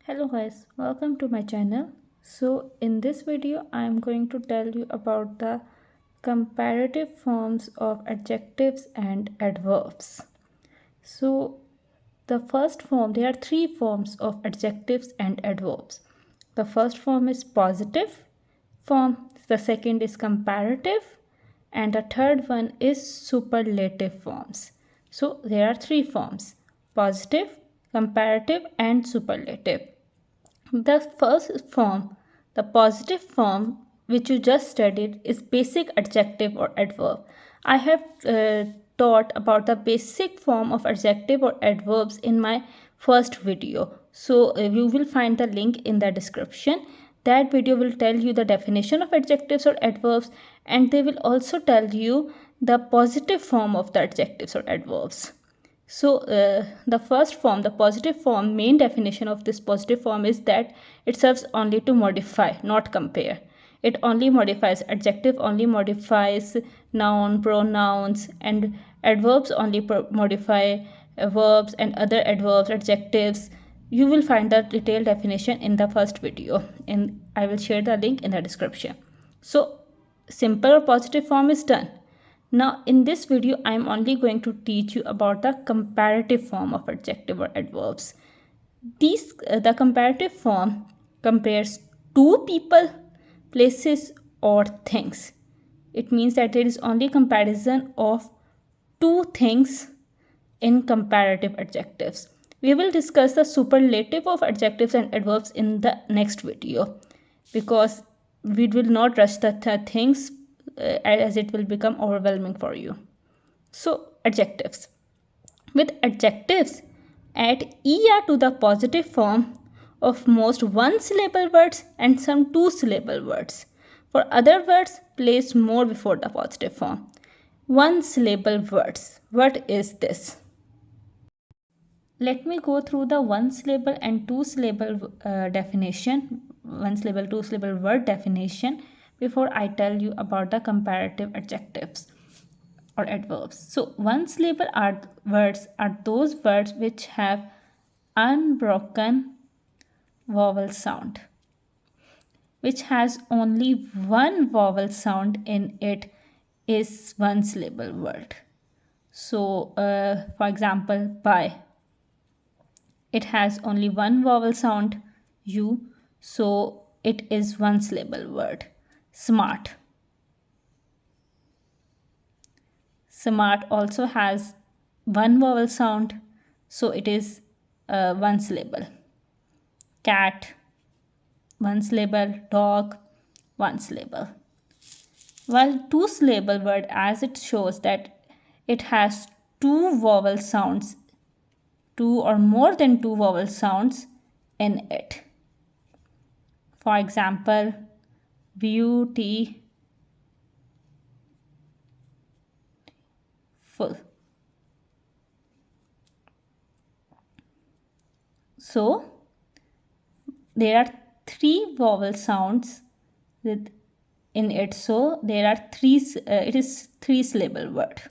Hello guys, welcome to my channel. So in this video I am going to tell you about the comparative forms of adjectives and adverbs. So the first form, there are three forms of adjectives and adverbs. The first form is positive form, the second is comparative, and the third one is superlative forms. So there are three forms: positive, comparative, and superlative. The first form, the positive form, which you just studied, is basic adjective or adverb. I have taught about the basic form of adjective or adverbs in my first video. So you will find the link in the description. That video will tell you the definition of adjectives or adverbs, and they will also tell you the positive form of the adjectives or adverbs. So the first form, the positive form, main definition of this positive form is that it serves only to modify, not compare. It only modifies, adjective only modifies noun, pronouns, and adverbs only modify verbs and other adverbs, adjectives. You will find the detailed definition in the first video, and I will share the link in the description. So simple or positive form is done. Now in this video I am only going to teach you about the comparative form of adjective or adverbs. The comparative form compares two people, places, or things. It means that there is only comparison of two things in comparative adjectives. We will discuss the superlative of adjectives and adverbs in the next video, because we will not rush the things as it will become overwhelming for you. So adjectives. With adjectives, add er to the positive form of most one syllable words and some two syllable words. For other words, place more before the positive form. One syllable words. What is this? Let me go through the one syllable and two syllable definition, one syllable, two syllable word definition before I tell you about the comparative adjectives or adverbs. So one syllable words are those words which have unbroken vowel sound, which has only one vowel sound in it, is one syllable word. So for example, by, it has only one vowel sound, u, so it is one syllable word. Smart. Smart also has one vowel sound, so it is one syllable. Cat, one syllable. Dog, one syllable. While two syllable word, as it shows that it has two vowel sounds, two or more than two vowel sounds in it. For example, beautiful. So there are three vowel sounds in it, so there are it is three syllable word.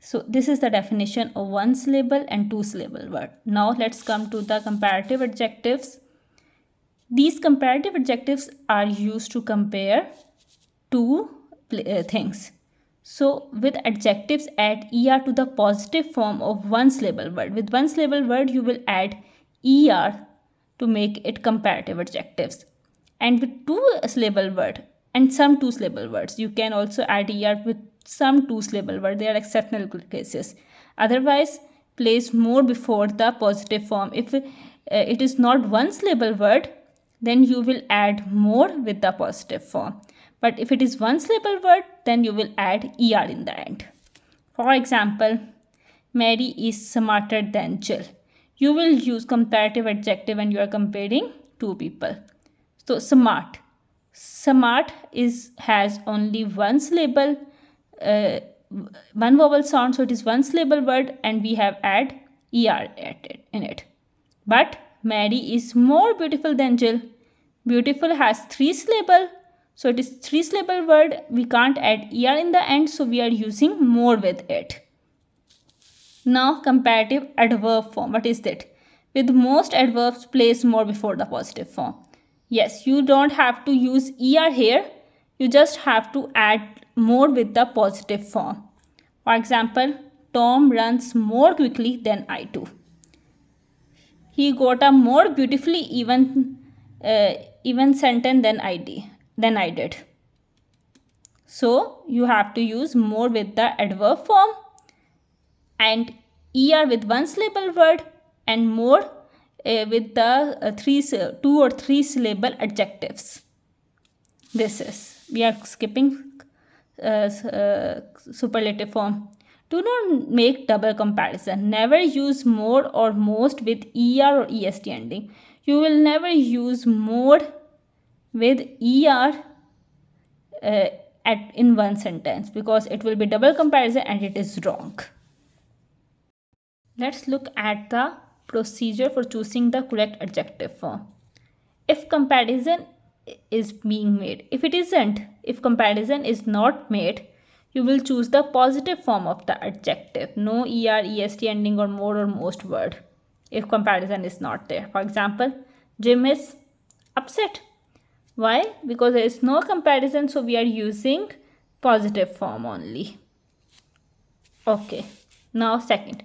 So this is the definition of one syllable and two syllable word. Now let's come to the comparative adjectives. These comparative adjectives are used to compare two things. So with adjectives, add er to the positive form of one syllable word. With one syllable word, you will add er to make it comparative adjectives. And with two syllable word and some two syllable words, you can also add er with some two syllable word. They are exceptional cases. Otherwise, place more before the positive form. If it is not one syllable word, then you will add more with the positive form. But if it is one syllable word, then you will add er in the end. For example, Mary is smarter than Jill. You will use comparative adjective when you are comparing two people. So smart. Smart has only one syllable, one vowel sound, so it is one syllable word, and we have add er in it. But Mary is more beautiful than Jill. Beautiful has three syllable, so it is three syllable word. We can't add er in the end, so we are using more with it. Now comparative adverb form. What is that? With most adverbs, place more before the positive form. Yes, you don't have to use er here. You just have to add more with the positive form. For example, Tom runs more quickly than I do. He got a more beautifully even sentence than I did. So you have to use more with the adverb form and er with one syllable word and more with the 2 or 3 syllable adjectives. We are skipping superlative form. Do not make double comparison. Never use more or most with er or est ending. You will never use more with er in one sentence because it will be double comparison and it is wrong. Let's look at the procedure for choosing the correct adjective form. If comparison is being made, if comparison is not made, you will choose the positive form of the adjective. No er, est ending or more or most word if comparison is not there. For example, Jim is upset. Why? Because there is no comparison, so we are using positive form only. Okay, now second.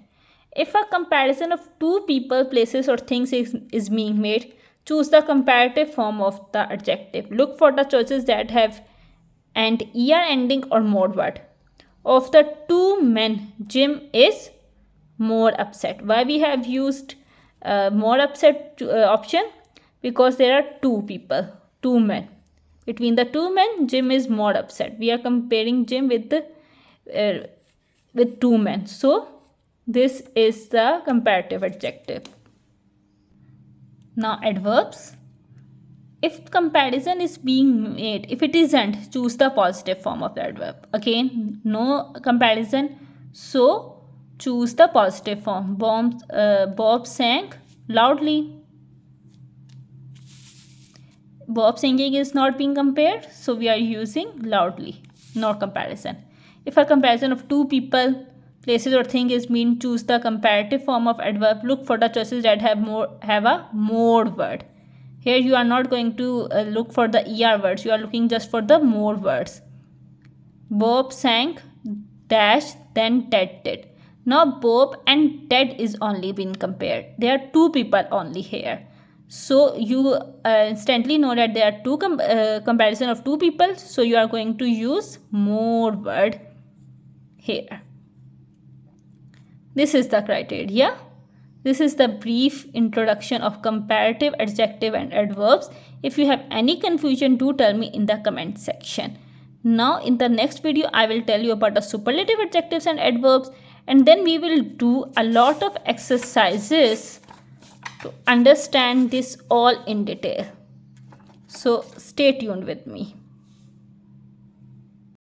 If a comparison of two people, places or things is being made, choose the comparative form of the adjective. Look for the choices that have an er ending or more word. Of the two men, Jim is more upset. Why we have used more upset option? Because there are two people, two men. Between the two men, Jim is more upset. We are comparing Jim with two men. So this is the comparative adjective. Now adverbs. If comparison is being made, if it isn't, choose the positive form of the adverb. Again, no comparison, so choose the positive form. Bob sang loudly. Bob singing is not being compared, so we are using loudly, not comparison. If a comparison of two people, places or thing is mean, choose the comparative form of adverb. Look for the choices that have a more word. Here you are not going to look for the er words. You are looking just for the more words. Bob sang dash then Ted did. Now Bob and Ted is only being compared. There are two people only here. So you instantly know that there are two comparison of two people. So you are going to use more word here. This is the criteria. This is the brief introduction of comparative, adjective and adverbs. If you have any confusion, do tell me in the comment section. Now in the next video, I will tell you about the superlative adjectives and adverbs, and then we will do a lot of exercises to understand this all in detail. So stay tuned with me.